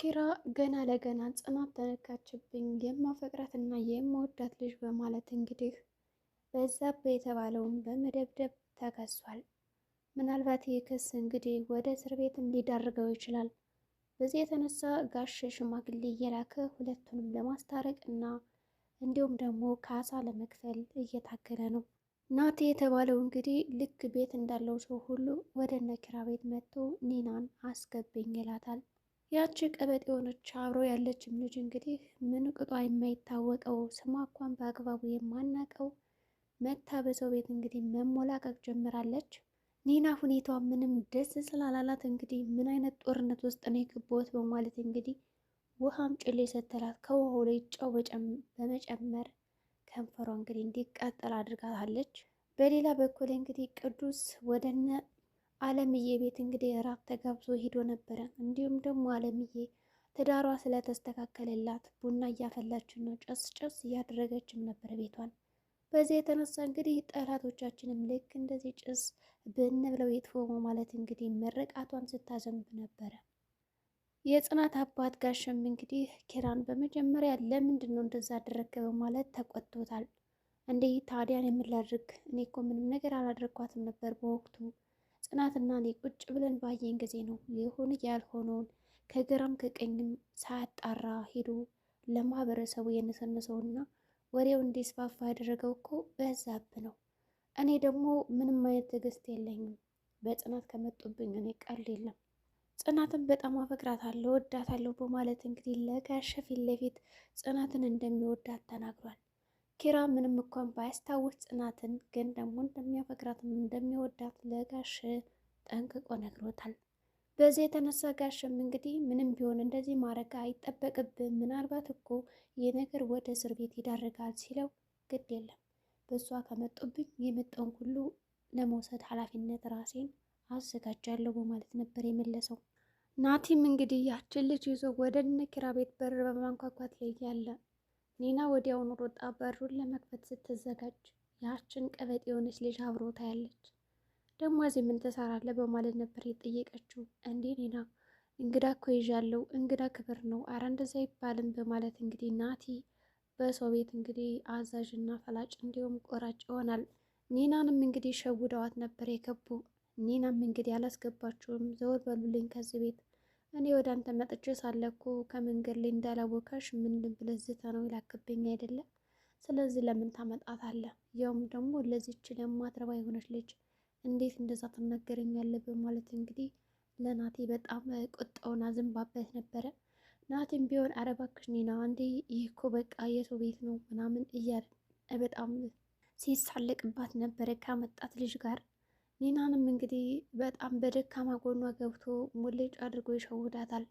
ኪራ ገና ለገና ጽናት ተነካችብኝ የማፈቅራትና የምወዳት ልጅ በማለት እንግዲህ በዛብህ የተባለውን በመደብደብ ተከሷል። ምናልባት ይህ ክስ እንግዲህ ወደ እስር ቤትም ሊዳርገው ይችላል። በዚህ የተነሳ ጋሽ ሽማግሌ እየላከ ሁለቱንም ለማስታረቅ እና እንዲሁም ደግሞ ካሳ ለመክፈል እየታገለ ነው። ናቲ የተባለው እንግዲህ ልክ ቤት እንዳለው ሰው ሁሉ ወደ እነ ኪራ ቤት መጥቶ ኒናን አስገብኝ ይላታል። ያቺ ቀበጥ የሆነች አብሮ ያለችም ልጅ እንግዲህ ምን ቅጧ የማይታወቀው ስሟ እንኳን በአግባቡ የማናቀው መታ በሰው ቤት እንግዲህ መሞላቀቅ ጀምራለች። ኒና ሁኔታዋ ምንም ደስ ስላላላት እንግዲህ ምን አይነት ጦርነት ውስጥ ነው የገባሁት በማለት እንግዲህ ውሃም ጭሌ ስትላት ከውሃው ላይ ጨው በመጨመር ከንፈሯ እንግዲህ እንዲቃጠል አድርጋታለች። በሌላ በኩል እንግዲህ ቅዱስ ወደነ አለምዬ ቤት እንግዲህ እራት ተጋብዞ ሂዶ ነበረ። እንዲሁም ደግሞ አለምዬ ትዳሯ ስለተስተካከለላት ቡና እያፈላችን ነው፣ ጨስ ጨስ እያደረገችም ነበረ ቤቷን። በዚህ የተነሳ እንግዲህ ጠላቶቻችንም ልክ እንደዚህ ጭስ ብን ብለው ይጥፎ ማለት እንግዲህ መረቃቷን ስታዘንብ ነበረ። የጽናት አባት ጋሸም እንግዲህ ኪራን በመጀመሪያ ለምንድን ነው እንደዛ አደረገ በማለት ተቆጥቶታል። እንዴ ታዲያን የምላድርግ እኔ እኮ ምንም ነገር አላደረግኳትም ነበር በወቅቱ ጽናትና እኔ ቁጭ ብለን ባየን ጊዜ ነው ይሁን ያልሆነውን ከግራም ከቀኝም ሳያጣራ ሄዶ ለማህበረሰቡ የነሰነሰውና ወሬው እንዲስፋፋ ያደረገው እኮ በዛብህ ነው። እኔ ደግሞ ምንም አይነት ትዕግስት የለኝም። በጽናት ከመጡብኝ እኔ ቀልድ የለም። ጽናትን በጣም አፈቅራታለሁ፣ እወዳታለሁ በማለት እንግዲህ ለጋሸ ፊት ለፊት ጽናትን እንደሚወዳት ተናግሯል። ኪራ ምንም እንኳን ባያስታውስ ጽናትን ግን ደግሞ እንደሚያፈቅራትም እንደሚወዳት ለጋሽ ጠንቅቆ ነግሮታል። በዚህ የተነሳ ጋሽም እንግዲህ ምንም ቢሆን እንደዚህ ማድረግ አይጠበቅብም፣ ምናልባት እኮ ይህ ነገር ወደ እስር ቤት ይዳርጋል ሲለው ግድ የለም በእሷ ከመጡብኝ የመጣውን ሁሉ ለመውሰድ ኃላፊነት ራሴን አዘጋጃለሁ በማለት ነበር የመለሰው። ናቲም እንግዲህ ያችን ልጅ ይዞ ወደ እነ ኪራ ቤት በር በማንኳኳት ላይ ያለ ኒና ወዲያውኑ ሮጣ በሩን ለመክፈት ስትዘጋጅ ያችን ቀበጥ የሆነች ልጅ አብሮ ታያለች። ደግሞ እዚህ ምን ትሰራለህ በማለት ነበር የጠየቀችው። እንዴ ኒና እንግዳ እኮ ይዣለሁ፣ እንግዳ ክብር ነው፣ አረ እንደዛ አይባልም በማለት እንግዲህ ናቲ በሰው ቤት እንግዲህ አዛዥና ፈላጭ እንዲሁም ቆራጭ ይሆናል። ኒናንም እንግዲህ ሸውደዋት ነበር የገቡ። ኒናም እንግዲህ አላስገባችሁም፣ ዘወር በሉልኝ ከዚህ ቤት እኔ ወደ አንተ መጥቼ ሳለኩ ከመንገድ ላይ እንዳላወካሽ ምን ብለህ ዝተህ ነው ይላክብኝ አይደለም። ስለዚህ ለምን ታመጣታለህ? ያውም ደግሞ ለዚች ለማትረባ የሆነች ልጅ እንዴት እንደዛ ትናገረኛለህ? በማለት እንግዲህ ለናቲ በጣም ቁጣውን አዝንባበት ነበረ። ናቲም ቢሆን ኧረ እባክሽ ኒና እንዴ ይህ እኮ በቃ የሰው ቤት ነው ምናምን እያለ በጣም ሲሳለቅባት ነበረ ካመጣት ልጅ ጋር። ኒናንም እንግዲህ በጣም በደካማ ጎኗ ገብቶ ሙልጭ አድርጎ ይሸውዳታል።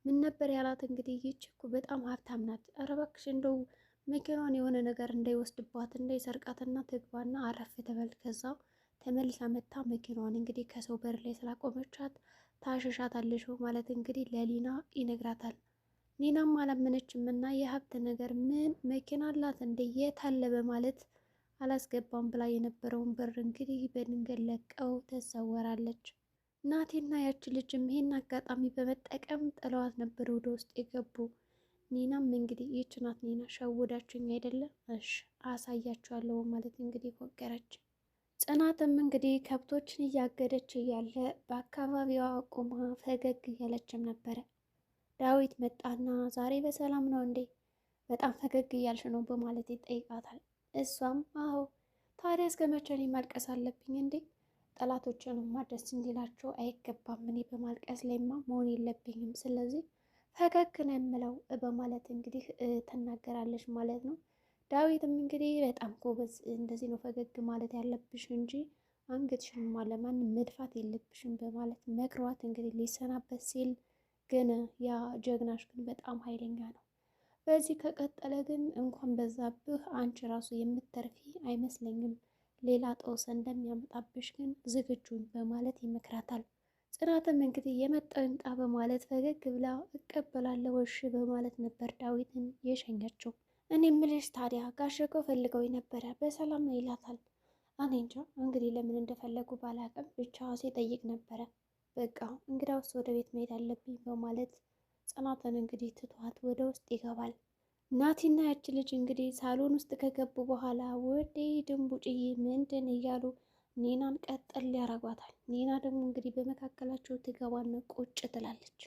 ምን ነበር ያላት እንግዲህ ይህች እኮ በጣም ሀብታም ናት፣ ኧረ እባክሽ እንደው መኪናዋን የሆነ ነገር እንዳይወስድባት እንዳይሰርቃትና ትግባና አረፍ ትበል፣ ከዛ ተመልሳ መታ መኪናዋን እንግዲህ ከሰው በር ላይ ስላቆመቻት ታሸሻታለሽ ማለት እንግዲህ ለሊና ይነግራታል። ኒናም አላመነችም እና የሀብት ነገር ምን መኪና አላት እንደ የት አለ በማለት አላስገባም ብላ የነበረውን በር እንግዲህ በድንገት ለቀው ተሰወራለች። ናቲና ያች ልጅም ይሄን አጋጣሚ በመጠቀም ጥለዋት ነበር ወደ ውስጥ የገቡ። ኒናም እንግዲህ ይህች ናት ኒና ሸውዳችሁኝ አይደለም እሽ አሳያችኋለሁ ማለት እንግዲህ ፎገረች። ጽናትም እንግዲህ ከብቶችን እያገደች እያለ በአካባቢዋ ቆማ ፈገግ እያለችም ነበረ። ዳዊት መጣና ዛሬ በሰላም ነው እንዴ? በጣም ፈገግ እያልሽ ነው በማለት ይጠይቃታል። አዎ ታዲያ እስከ መቼ እኔ ማልቀስ አለብኝ እንዴ? ጠላቶችንማ ደስ እንዲላቸው አይገባም። እኔ በማልቀስ ላይማ መሆን የለብኝም። ስለዚህ ፈገግ ነው የምለው በማለት እንግዲህ ትናገራለች ማለት ነው። ዳዊትም እንግዲህ በጣም ጎበዝ፣ እንደዚህ ነው ፈገግ ማለት ያለብሽ እንጂ አንገትሽንማ ለማንም መድፋት የለብሽም በማለት መክሯት እንግዲህ ሊሰናበት ሲል ግን ያ ጀግናሽ ግን በጣም ኃይለኛ ነው። በዚህ ከቀጠለ ግን እንኳን በዛብህ አንቺ ራሱ የምትተርፊ አይመስለኝም፣ ሌላ ጦስ እንደሚያመጣብሽ ግን ዝግጁን በማለት ይመክራታል። ጽናትም እንግዲህ የመጣው ይምጣ በማለት ፈገግ ብላ እቀበላለሁ እሺ በማለት ነበር ዳዊትን የሸኘችው። እኔ ምልሽ ታዲያ ጋሽ እኮ ፈልገው ነበረ በሰላም ነው ይላታል። እኔ እንጃ እንግዲህ ለምን እንደፈለጉ ባላቅም ብቻ ሲጠይቅ ነበረ። በቃ እንግዳውስ ወደ ቤት መሄድ አለብኝ በማለት ጽናትን እንግዲህ ትቷት ወደ ውስጥ ይገባል። ናቲና ያች ልጅ እንግዲህ ሳሎን ውስጥ ከገቡ በኋላ ወደ ድንቡጭዬ ምንድን እያሉ ኒናን ቀጠል ያረጓታል። ኒና ደግሞ እንግዲህ በመካከላቸው ትገባና ቁጭ ትላለች።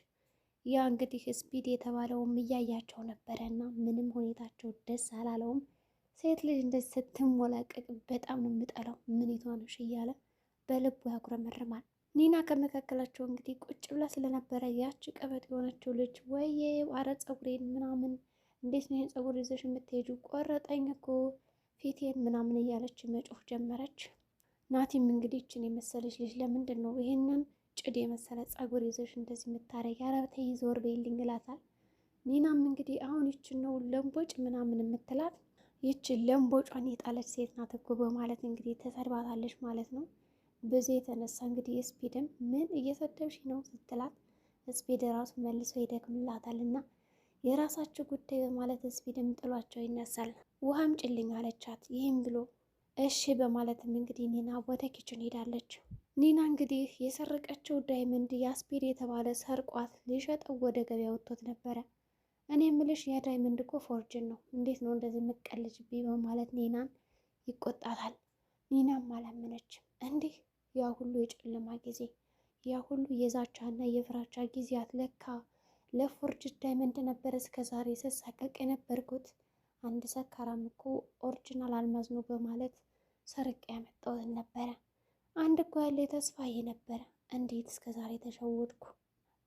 ያ እንግዲህ ስፒድ የተባለውም እያያቸው ነበረ እና ምንም ሁኔታቸው ደስ አላለውም። ሴት ልጅ እንደዚህ ስትሞላቀቅ በጣም ነው የምጠላው፣ ምን ነሽ እያለ በልቡ ያጉረመርማል። ኒና ከመካከላቸው እንግዲህ ቁጭ ብላ ስለነበረ ያቺ ቀበጥ የሆነችው ልጅ ወይዬ አረ ፀጉሬን ምናምን እንዴት ነው ይህን ፀጉር ይዘሽ የምትሄጂው? ቆረጠኝ እኮ ፊቴን ምናምን እያለች መጮህ ጀመረች። ናቲም እንግዲህ ይችን የመሰለች ልጅ ለምንድን ነው ይህንን ጭድ የመሰለ ፀጉር ይዘሽ እንደዚህ የምታረጊ? ኧረ ተይ ዞር በይልኝ ይላታል። ኒናም እንግዲህ አሁን ይችን ነው ለምቦጭ ምናምን የምትላት፣ ይችን ለምቦጯን የጣለች ሴት ናት እኮ በማለት እንግዲህ ተሰድባታለች ማለት ነው። በዚህ የተነሳ እንግዲህ ስፒድም ምን እየሰደብሽ ነው ስትላት፣ ስፒድ ራሱ መልሶ ይደግምላታል እና የራሳቸው ጉዳይ በማለት ስፒድም ጥሏቸው ይነሳል። ውሃም ጭልኝ አለቻት። ይህም ብሎ እሺ በማለትም እንግዲህ ኒና ወደ ኪችን ሄዳለች። ኒና እንግዲህ የሰረቀችው ዳይመንድ ያስፒድ የተባለ ሰርቋት ሊሸጠው ወደ ገበያ ወጥቶት ነበረ። እኔ ምልሽ ያ ዳይመንድ እኮ ፎርጅን ነው፣ እንዴት ነው እንደዚህ የምትቀልጅብኝ? በማለት ኒናን ይቆጣታል። ኒናም አላመነችም። እንዲህ ያ ሁሉ የጨለማ ጊዜ፣ ያ ሁሉ የዛቻና የፍራቻ ጊዜያት ለካ ለፎርጅድ ዳይመንድ ነበረ እስከ ዛሬ ስሳቀቅ የነበርኩት። አንድ ሰካራም እኮ ኦሪጂናል አልማዝ ነው በማለት ሰርቄ ያመጣሁትን ነበረ። አንድ እኮ ያለ ተስፋዬ ነበረ። እንዴት እስከ ዛሬ ተሸወድኩ?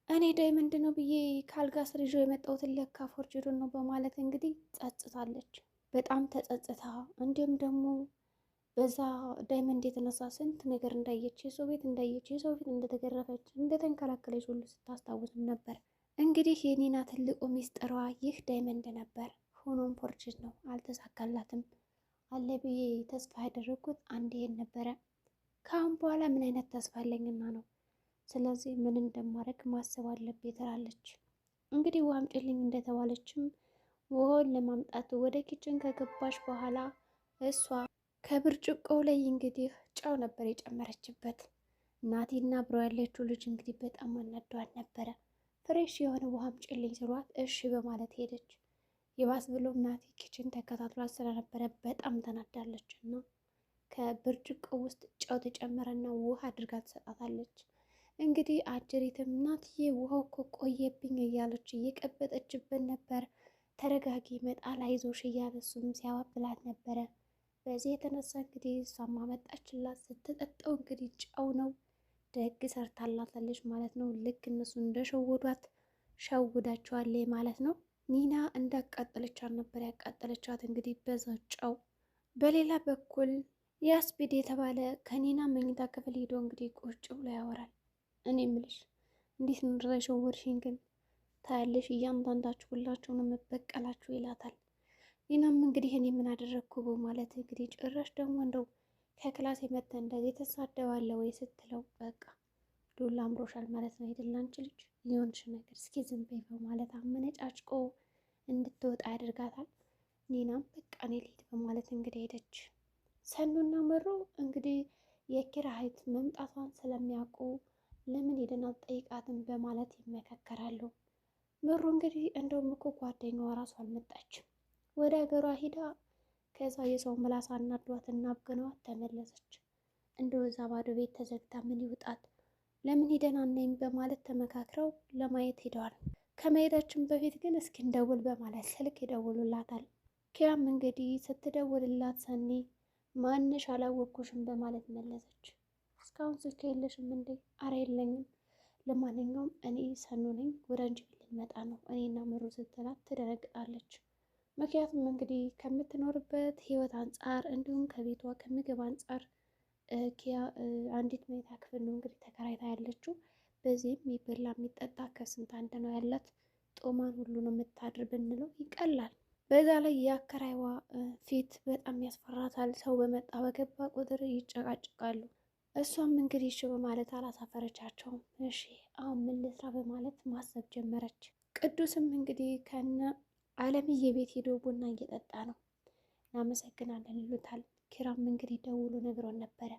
እኔ ዳይመንድ ነው ብዬ ካልጋ ስር ይዤው የመጣሁትን ለካ ፎርጅዱን ነው በማለት እንግዲህ ጸጽታለች። በጣም ተጸጽታ እንዲሁም ደግሞ በዛ ዳይመንድ የተነሳ ስንት ነገር እንዳየች፣ የሰው ቤት እንዳየች፣ የሰው ቤት እንደተገረፈች፣ እንደተንከላከለች ሁሉ ስታስታውስም ነበር። እንግዲህ የኒና ትልቁ ሚስጥሯ ይህ ዳይመንድ ነበር። ሆኖም ፎርጅድ ነው፣ አልተሳካላትም። አለ ብዬ ተስፋ ያደረግኩት አንድ ይሄን ነበረ። ከአሁን በኋላ ምን አይነት ተስፋ አለኝና ነው? ስለዚህ ምን እንደማድረግ ማሰብ አለብኝ ትላለች። እንግዲህ ውሃም ጭልኝ እንደተባለችም ውሃውን ለማምጣት ወደ ኪችን ከገባች በኋላ እሷ ከብርጭቆው ላይ እንግዲህ ጨው ነበር የጨመረችበት። ናቲና አብሮ ያለችው ልጅ እንግዲህ በጣም አናደዋት ነበረ። ፍሬሽ የሆነ ውሃም ጭልኝ ስሏት እሺ በማለት ሄደች። ይባስ ብሎም ናቲ ኪችን ተከታትሏት ስለነበረ በጣም ተናዳለች እና ከብርጭቆ ውስጥ ጨው ተጨመረና ውሃ አድርጋ ትሰጣታለች። እንግዲህ አጀሪትም ናትዬ ውሃው እኮ ቆየብኝ እያለች እየቀበጠችብን ነበር። ተረጋጊ መጣል አይዞሽ እያለ እሱም ሲያባብላት ነበረ። በዚህ የተነሳ እንግዲህ እሷም አመጣችላት። ስትጠጣው እንግዲህ ጨው ነው። ደግ ሰርታላታለች ማለት ነው። ልክ እነሱ እንደሸወዷት ሸውዳቸዋለች ማለት ነው። ኒና እንዳቃጠለቻት ነበር ያቃጠለቻት እንግዲህ በዛ ጨው። በሌላ በኩል ያስፒድ የተባለ ከኒና መኝታ ክፍል ሄዶ እንግዲህ ቁጭ ብሎ ያወራል። እኔ ምልሽ እንዴት ነው እንደዛ የሸወድሽኝ? ግን ታያለሽ እያንዳንዳችሁ ሁላችሁንም መበቀላችሁ ይላታል። ኒናም እንግዲህ እኔ ምን አደረግኩ በማለት እንግዲህ ጭራሽ ደግሞ እንደው ከክላስ የመተ እንደዚህ ተሳደባለ ወይ ስትለው በቃ ዱላ አምሮሻል ማለት ነው አይደል አንቺ ልጅ ሊሆንሽ ነገር እስኪ ዝም በይ በማለት አመነጫጭቆ እንድትወጣ ያደርጋታል። ኒናም በቃ እኔ ልሂድ በማለት እንግዲህ ሄደች። ሰኑና መሩ እንግዲህ የኪራ እህት መምጣቷን ስለሚያውቁ ለምን ሄደን አትጠይቃትም በማለት ይመካከራሉ። መሩ እንግዲህ እንደውም እኮ ጓደኛዋ ራሱ አልመጣችም፣ ወደ ሀገሯ ሂዳ ከዛ የሰው ምላስ አናዷት እና አብገነዋት ተመለሰች። እንደው እዛ ባዶ ቤት ተዘግታ ምን ይውጣት? ለምን ሄደን አናይም በማለት ተመካክረው ለማየት ሄደዋል። ከመሄዳችን በፊት ግን እስኪ እንደውል በማለት ስልክ ይደውሉላታል። ኪያም እንግዲህ ስትደውልላት ሰኒ ማንሽ አላወቅኩሽም በማለት መለሰች። እስካሁን ስልክ የለሽም እንዴ? አረ የለኝም። ለማንኛውም እኔ ሰኑ ነኝ፣ ወደ አንቺ ቤት ልንመጣ ነው እኔና ምሩ ስትላት ትደነግጣለች። ምክንያቱም እንግዲህ ከምትኖርበት ህይወት አንጻር እንዲሁም ከቤቷ ከምግብ አንጻር ኪያ አንዲት መኝታ ክፍል ነው እንግዲህ ተከራይታ ያለችው። በዚህም የሚበላ የሚጠጣ ከስንት አንድ ነው ያላት። ጦማን ሁሉ ነው የምታድር ብንለው ይቀላል። በዛ ላይ የአከራይዋ ፊት በጣም ያስፈራታል። ሰው በመጣ በገባ ቁጥር ይጨቃጭቃሉ። እሷም እንግዲህ እሺ በማለት አላሳፈረቻቸውም። እሺ አሁን ምን ልስራ በማለት ማሰብ ጀመረች። ቅዱስም እንግዲህ ከነ አለምዬ ቤት ሄዶ ቡና እየጠጣ ነው። እናመሰግናለን ይሉታል። ኪራም እንግዲህ ደውሎ ነግሮን ነበረ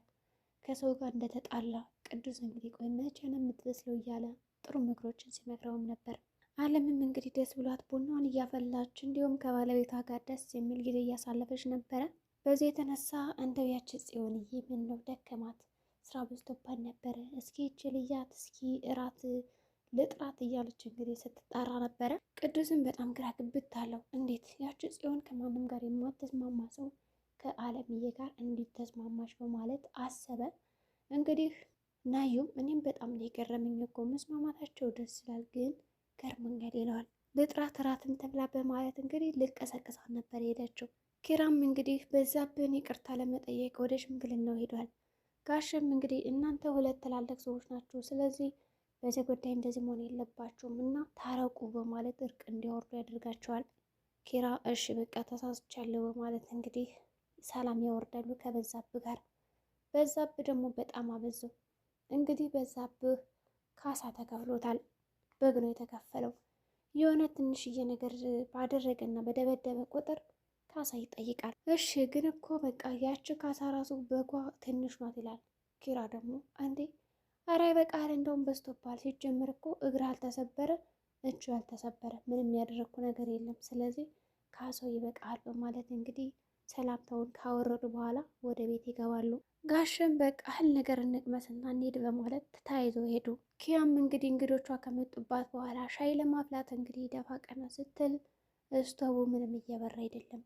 ከሰው ጋር እንደተጣላ። ቅዱስ እንግዲህ ቆይ መቼ ነው የምትበስለው እያለ ጥሩ ምክሮችን ሲመክረውም ነበር። አለምም እንግዲህ ደስ ብሏት ቡናዋን እያፈላች እንዲሁም ከባለቤቷ ጋር ደስ የሚል ጊዜ እያሳለፈች ነበረ። በዚህ የተነሳ እንደው ያች ጽዮንዬ ምን ነው ደከማት፣ ስራ በዝቶባት ነበረ። እስኪ ችልያት እስኪ እራት ልጥራት እያለች እንግዲህ ስትጣራ ነበረ። ቅዱስም በጣም ግራ ግብት አለው። እንዴት ያች ጽዮን ከማንም ጋር የማትስማማ ሰው ከአለምዬ ጋር እንዴት ተስማማች በማለት አሰበ። እንግዲህ ናዩም እኔም በጣም ነው የገረመኝ እኮ መስማማታቸው ደስ ይላል፣ ግን ገርሞኛል ይለዋል። ልጥራት እራትን ትብላ በማለት እንግዲህ ልቀሰቅሳት ነበር የሄደችው። ኪራም እንግዲህ በዛብህን ይቅርታ ለመጠየቅ ወደ ሽምግልናው ሄዷል። ጋሽም እንግዲህ እናንተ ሁለት ትላልቅ ሰዎች ናችሁ፣ ስለዚህ በዚህ ጉዳይ እንደዚህ መሆን የለባችሁም እና ታረቁ በማለት እርቅ እንዲያወርዱ ያደርጋቸዋል። ኪራ እሺ በቃ ተሳስቻለሁ በማለት እንግዲህ ሰላም ያወርዳሉ ከበዛብህ ጋር። በዛብህ ደግሞ በጣም አበዛው። እንግዲህ በዛብህ ካሳ ተከፍሎታል። በግ ነው የተከፈለው። የሆነ ትንሽዬ ነገር ባደረገና በደበደበ ቁጥር ካሳ ይጠይቃል። እሺ ግን እኮ በቃ ያቺ ካሳ ራሱ በጓ ትንሽ ናት ይላል። ኪራ ደግሞ አንዴ አረ በቃል እንደውም በዝቶብሃል። ሲጀምር እኮ እግር አልተሰበረ እጁ አልተሰበረ ምንም ያደረግኩ ነገር የለም። ስለዚህ ካሳው ይበቃል በማለት እንግዲህ ሰላምታውን ካወረዱ በኋላ ወደ ቤት ይገባሉ። ጋሽም በቃ እህል ነገር እንቅመስና እንሂድ በማለት ተያይዘው ሄዱ። ኪያም እንግዲህ እንግዶቿ ከመጡባት በኋላ ሻይ ለማፍላት እንግዲህ ደፋ ቀና ስትል እስቶቡ ምንም እየበራ አይደለም።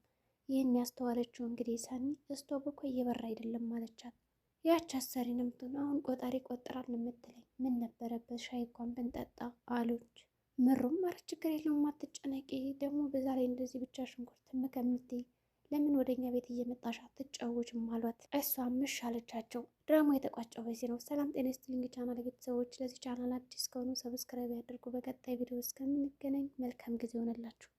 ይህን ያስተዋለችው እንግዲህ ሰኒ እስቶቡ እኮ እየበራ አይደለም አለቻት። ያች አሰሪ ነው የምትሆን። አሁን ቆጣሪ ቆጥራል የምትለኝ ምን ነበረበት ሻይ እንኳን ብንጠጣ አሉች። ምሩም ኧረ ችግር የለውም አትጨነቂ፣ ደግሞ በዛ ላይ እንደዚህ ብቻ ሽንኩርት ከምትይ ለምን ወደኛ ቤት እየመጣሽ አትጫወችም አሏት። እሷም እሺ አለቻቸው። ድራማ የተቋጨው በዚህ ነው። ሰላም ጤና ይስጥልኝ ቻናል ቤተሰቦች፣ ለዚህ ቻናል አዲስ ከሆኑ ሰብስክራይብ ያድርጉ። በቀጣይ ቪዲዮ እስከምንገናኝ መልካም ጊዜ ሆነላችሁ።